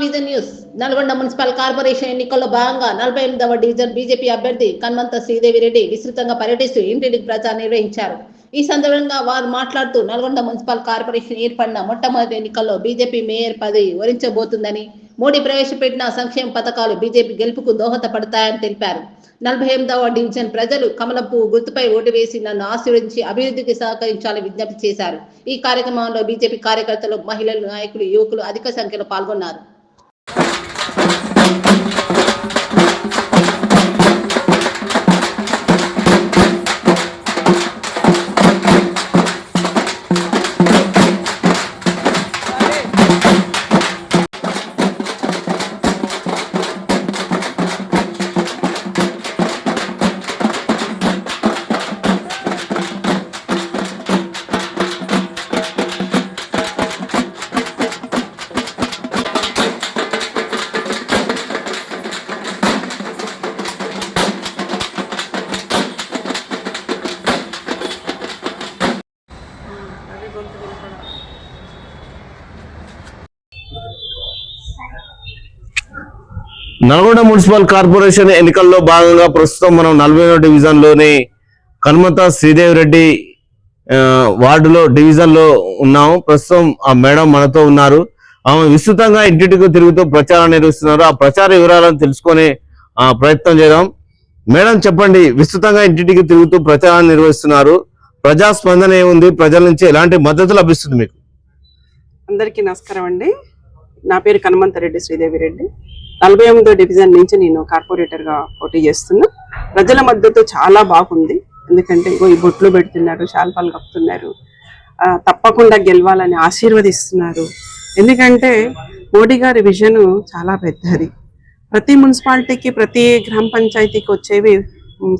Vision news. Nalgonda municipal corporation ఎన్నికల్లో భాగంగా 48వ division BJP అభ్యర్థి కన్మంత శ్రీదేవిరెడ్డి విస్తృతంగా పర్యటిస్తూ ఇంటింటికి ప్రచారం నిర్వహించారు. ఈ సందర్భంగా వారు మాట్లాడుతూ నల్గొండ మున్సిపల్ కార్పొరేషన్ ఏర్పడిన మొట్టమొదటి ఎన్నికల్లో బీజేపీ మేయర్ పదవి వరించబోతుందని, మోడీ ప్రవేశపెట్టిన సంక్షేమ పథకాలు బీజేపీ గెలుపుకు దోహదపడతాయని తెలిపారు. 48వ డివిజన్ ప్రజలు కమలం పువ్వు గుర్తుపై ఓటు వేసి నన్ను ఆశీర్వదించి అభివృద్ధికి సహకరించాలని విజ్ఞప్తి చేశారు. ఈ కార్యక్రమంలో బీజేపీ కార్యకర్తలు, మహిళలు, నాయకులు, యువకులు అధిక సంఖ్యలో పాల్గొన్నారు. నల్గొండ మున్సిపల్ కార్పొరేషన్ ఎన్నికల్లో భాగంగా ప్రస్తుతం మనం 40వ డివిజన్లోని కన్మంత శ్రీదేవిరెడ్డి వార్డులో డివిజన్లో ఉన్నాము. ప్రస్తుతం ఆ మేడం మనతో ఉన్నారు. ఆమె విస్తృతంగా ఇంటింటికి తిరుగుతూ ప్రచారం నిర్వహిస్తున్నారు. ఆ ప్రచార వివరాలను తెలుసుకునే ప్రయత్నం చేద్దాం. మేడం చెప్పండి, విస్తృతంగా ఇంటింటికి తిరుగుతూ ప్రచారాన్ని నిర్వహిస్తున్నారు. ప్రజాస్పందన ఏముంది? ప్రజల నుంచి ఎలాంటి మద్దతు లభిస్తుంది మీకు? అందరికీ నమస్కారం అండి. నా పేరు కన్మంత రెడ్డి శ్రీదేవిరెడ్డి. 48వ డివిజన్ నుంచి నేను కార్పొరేటర్గా పోటీ చేస్తున్నా. ప్రజల మద్దతు చాలా బాగుంది. ఎందుకంటే ఈ బొట్లు పెడుతున్నారు, శాల్పాలు కప్పుతున్నారు, తప్పకుండా గెలవాలని ఆశీర్వదిస్తున్నారు. ఎందుకంటే మోడీ గారి విజన్ చాలా పెద్దది. ప్రతి మున్సిపాలిటీకి, ప్రతి గ్రామ పంచాయతీకి వచ్చేవి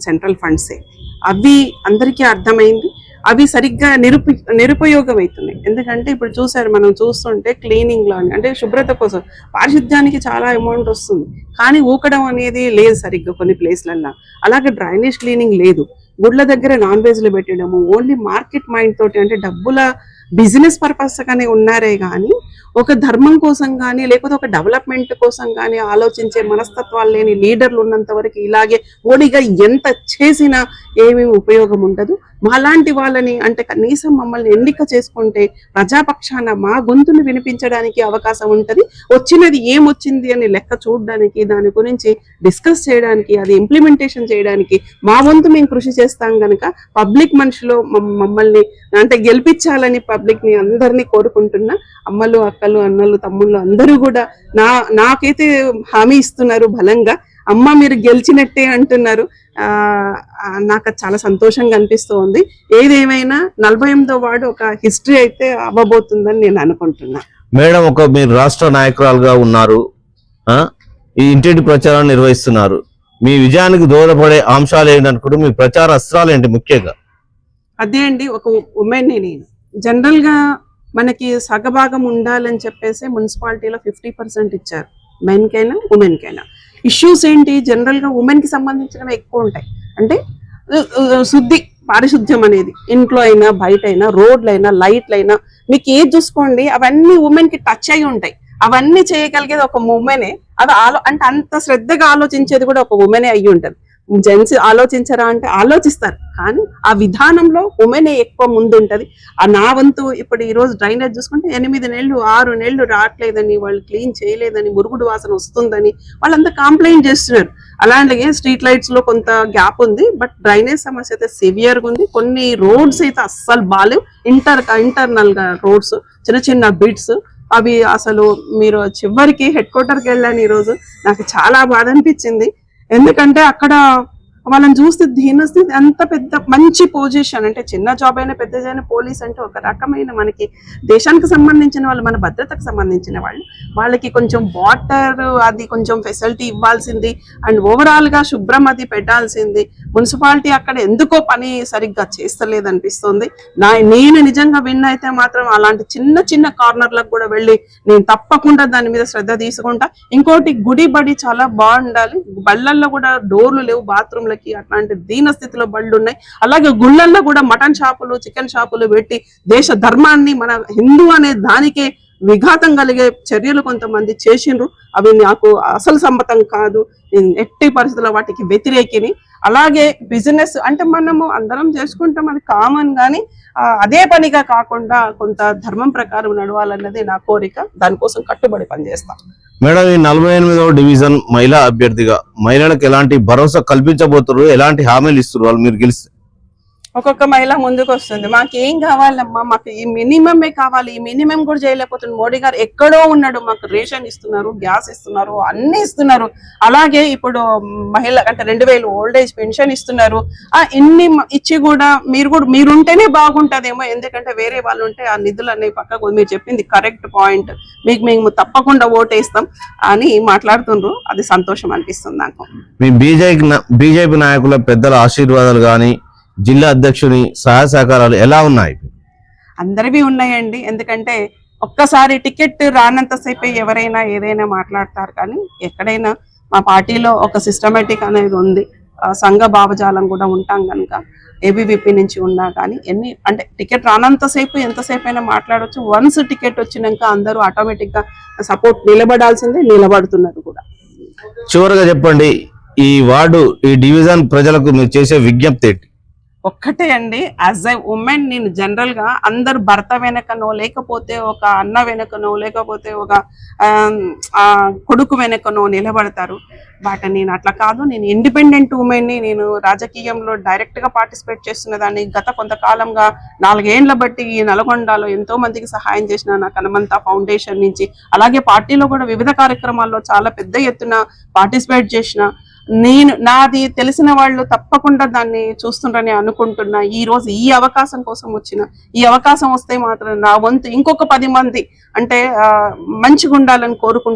సెంట్రల్ ఫండ్సే. అవి అందరికీ అర్థమైంది. అవి సరిగ్గా నిరుపయోగం అవుతున్నాయి. ఎందుకంటే ఇప్పుడు మనం చూస్తుంటే క్లీనింగ్లో అంటే శుభ్రత కోసం పారిశుద్ధ్యానికి చాలా అమౌంట్ వస్తుంది, కానీ ఊకడం అనేది లేదు సరిగ్గా కొన్ని ప్లేస్లల్లో. అలాగే డ్రైనేజ్ క్లీనింగ్ లేదు. గుడ్ల దగ్గర నాన్ వెజ్లు పెట్టడము, ఓన్లీ మార్కెట్ మైండ్ తోటి, అంటే డబ్బుల బిజినెస్ పర్పస్ గానే ఉన్నారే కానీ ఒక ధర్మం కోసం కానీ లేకపోతే ఒక డెవలప్మెంట్ కోసం కానీ ఆలోచించే మనస్తత్వాలు లేని లీడర్లు ఉన్నంత వరకు ఇలాగే మోడీగా ఎంత చేసినా ఏమీ ఉపయోగం ఉండదు. మాలాంటి వాళ్ళని, అంటే కనీసం మమ్మల్ని ఎన్నిక చేసుకుంటే ప్రజాపక్షాన మా గొంతులు వినిపించడానికి అవకాశం ఉంటుంది. వచ్చినది ఏమొచ్చింది అని లెక్క చూడడానికి, దాని గురించి డిస్కస్ చేయడానికి, అది ఇంప్లిమెంటేషన్ చేయడానికి మా వంతు మేము కృషి చేస్తాం కనుక పబ్లిక్ మనుషులు మమ్మల్ని అంటే గెలిపించాలని పబ్లిక్ని అందరినీ కోరుకుంటున్నా. అమ్మలు, అక్కలు, అన్నలు, తమ్ముళ్ళు అందరూ కూడా నాకైతే హామీ ఇస్తున్నారు బలంగా. అమ్మ మీరు గెలిచినట్టే అంటున్నారు. నాకు చాలా సంతోషంగా అనిపిస్తూ ఉంది. ఏదేమైనా 48వ వార్డు ఒక హిస్టరీ అయితే అవ్వబోతుందని నేను అనుకుంటున్నా. మేడం, మీరు రాష్ట్ర నాయకురాలుగా ఉన్నారు, ఈ ఇంటింటి ప్రచారాన్ని నిర్వహిస్తున్నారు. మీ విజయానికి దోహదపడే అంశాలు ఏంటనుకుంటూ మీ ప్రచార అస్త్రాలు ఏంటి ముఖ్యంగా? అదే అండి, ఒక ఉమెన్ నేను జనరల్ గా మనకి సగభాగం ఉండాలని చెప్పేసి మున్సిపాలిటీలో 50% ఇచ్చారు, మెన్ కైనా ఉమెన్ కైనా. ఇష్యూస్ ఏంటి? జనరల్ గా ఉమెన్ కి సంబంధించినవి ఎక్కువ ఉంటాయి. అంటే పారిశుద్ధ్యం అనేది ఇంట్లో అయినా, బయట అయినా, రోడ్లైనా, లైట్లైనా, మీకు ఏది చూసుకోండి అవన్నీ ఉమెన్ కి టచ్ అయి ఉంటాయి. అవన్నీ చేయగలిగేది ఒక ఉమెనే. అవి అంటే అంత శ్రద్ధగా ఆలోచించేది కూడా ఒక ఉమెనే అయ్యి ఉంటుంది. జెంట్స్ ఆలోచించరా అంటే ఆలోచిస్తారు, కానీ ఆ విధానంలో ఉమెనే ఎక్కువ ముందు ఉంటుంది. నా వంతు ఇప్పుడు ఈరోజు డ్రైనేజ్ చూసుకుంటే 8 నెలలు 6 నెలలు రావట్లేదని, వాళ్ళు క్లీన్ చేయలేదని, మురుగుడు వాసన వస్తుందని వాళ్ళంతా కంప్లైంట్ చేస్తున్నారు. అలాంటి స్ట్రీట్ లైట్స్ లో కొంత గ్యాప్ ఉంది, బట్ డ్రైనేజ్ సమస్య అయితే సివియర్గా ఉంది. కొన్ని రోడ్స్ అయితే అస్సలు బాగాలేవు. ఇంటర్నల్ గా రోడ్స్, చిన్న చిన్న బిట్స్, అవి అసలు మీరు చివరికి హెడ్ క్వార్టర్కి వెళ్ళాను ఈరోజు. నాకు చాలా బాధ అనిపించింది. ఎందుకంటే అక్కడ వాళ్ళని చూస్తే దీనస్థితి, అంత పెద్ద మంచి పొజిషన్, అంటే చిన్న జాబ్ అయినా పెద్ద అయినా పోలీస్ అంటే ఒక రకమైన మనకి దేశానికి సంబంధించిన వాళ్ళు, మన భద్రతకు సంబంధించిన వాళ్ళు, వాళ్ళకి కొంచెం వాటర్ అది కొంచెం ఫెసిలిటీ ఇవ్వాల్సింది, అండ్ ఓవరాల్గా శుభ్రం అది పెట్టాల్సింది. మున్సిపాలిటీ అక్కడ ఎందుకో పని సరిగ్గా చేస్తలేదు అనిపిస్తుంది. నేను నిజంగా విన్ అయితే మాత్రం అలాంటి చిన్న చిన్న కార్నర్లకు కూడా వెళ్ళి నేను తప్పకుండా దాని మీద శ్రద్ధ తీసుకుంటా. ఇంకోటి, గుడి బడి చాలా బాగుండాలి. బళ్ళల్లో కూడా డోర్లు లేవు, బాత్రూమ్లకి అట్లాంటి దీన స్థితిలో బళ్ళు ఉన్నాయి. అలాగే గుళ్ళల్లో కూడా మటన్ షాపులు, చికెన్ షాపులు పెట్టి దేశ ధర్మాన్ని, మన హిందూ అనే దానికే విఘాతం కలిగే చర్యలు కొంతమంది చేసిండ్రు. అవి నాకు అసలు సమ్మతం కాదు. నేను ఎట్టి పరిస్థితుల్లో వాటికి వ్యతిరేకిని. అలాగే బిజినెస్ అంటే మనము అందరం చేసుకుంటాం, అది కామన్, కానీ అదే పనిగా కాకుండా కొంత ధర్మం ప్రకారం నడవాలన్నది నా కోరిక. దానికోసం కట్టుబడి పనిచేస్తాను. మేడం, ఈ 48వ డివిజన్ మహిళా అభ్యర్థిగా మహిళలకు ఎలాంటి భరోసా కల్పించబోతున్నారు, ఎలాంటి హామీలు ఇస్తున్నారు వాళ్ళు మీరు గెలిస్తే? ఒక్కొక్క మహిళ ముందుకు వస్తుంది, మాకేం కావాలమ్మా, మాకు ఈ మినిమమే కావాలి, ఈ మినిమం కూడా చేయలేకపోతుంది. మోడీ గారు ఎక్కడో ఉన్నాడు, మాకు రేషన్ ఇస్తున్నారు, గ్యాస్ ఇస్తున్నారు, అన్ని ఇస్తున్నారు. అలాగే ఇప్పుడు మహిళ అంటే 2000 ఓల్డ్ ఏజ్ పెన్షన్ ఇస్తున్నారు. ఇన్ని ఇచ్చి కూడా మీరుంటేనే బాగుంటుందేమో, ఎందుకంటే వేరే వాళ్ళు ఉంటే ఆ నిధులు అనేవి పక్కకు, మీరు చెప్పింది కరెక్ట్ పాయింట్, మేము తప్పకుండా ఓటేస్తాం అని మాట్లాడుతుండ్రు. అది సంతోషం అనిపిస్తుంది నాకు. మీ బీజేపీ నాయకుల పెద్దల ఆశీర్వాదాలు కానీ జిల్లా అధ్యక్షుని సహాయ సహకారాలు ఎలా ఉన్నాయి? అందరివి ఉన్నాయండి. ఎందుకంటే ఒక్కసారి టికెట్ రానంతసేపే ఎవరైనా ఏదైనా మాట్లాడతారు, కానీ ఎక్కడైనా మా పార్టీలో ఒక సిస్టమేటిక్ అనేది ఉంది. సంఘ భావజాలం కూడా ఉంటాం కనుక ఏబీవీపీ నుంచి ఉన్నా కానీ అంటే టికెట్ రానంతసేపు ఎంతసేపు అయినా మాట్లాడవచ్చు. వన్స్ టికెట్ వచ్చినాక అందరూ ఆటోమేటిక్గా సపోర్ట్ నిలబడాల్సిందే, నిలబడుతున్నారు కూడా. చివరిగా చెప్పండి, ఈ వార్డు ఈ డివిజన్ ప్రజలకు మీరు చేసే విజ్ఞప్తి ఏంటి? ఒక్కటే అండి, యాజ్ ఎ ఉమెన్ నేను జనరల్ గా అందరు భర్త వెనకనో, లేకపోతే ఒక అన్న వెనకనో, లేకపోతే ఒక కొడుకు వెనకనో నిలబడతారు. బట్ నేను అట్లా కాదు. నేను ఇండిపెండెంట్ ఉమెన్ని. నేను రాజకీయంలో డైరెక్ట్ గా పార్టిసిపేట్ చేస్తున్న దాన్ని. గత కొంతకాలంగా 4 ఏళ్ల బట్టి ఈ నల్గొండలో ఎంతో మందికి సహాయం చేసిన నా హనుమంత ఫౌండేషన్ నుంచి, అలాగే పార్టీలో కూడా వివిధ కార్యక్రమాల్లో చాలా పెద్ద ఎత్తున పార్టిసిపేట్ చేసిన నాది తెలిసిన వాళ్ళు తప్పకుండా దాన్ని చూస్తుండని అనుకుంటున్నా. ఈ రోజు ఈ అవకాశం కోసం వచ్చిన, ఈ అవకాశం వస్తే మాత్రం నా వంతు ఇంకొక 10 మంది అంటే మంచిగా ఉండాలని కోరుకుంటున్నా.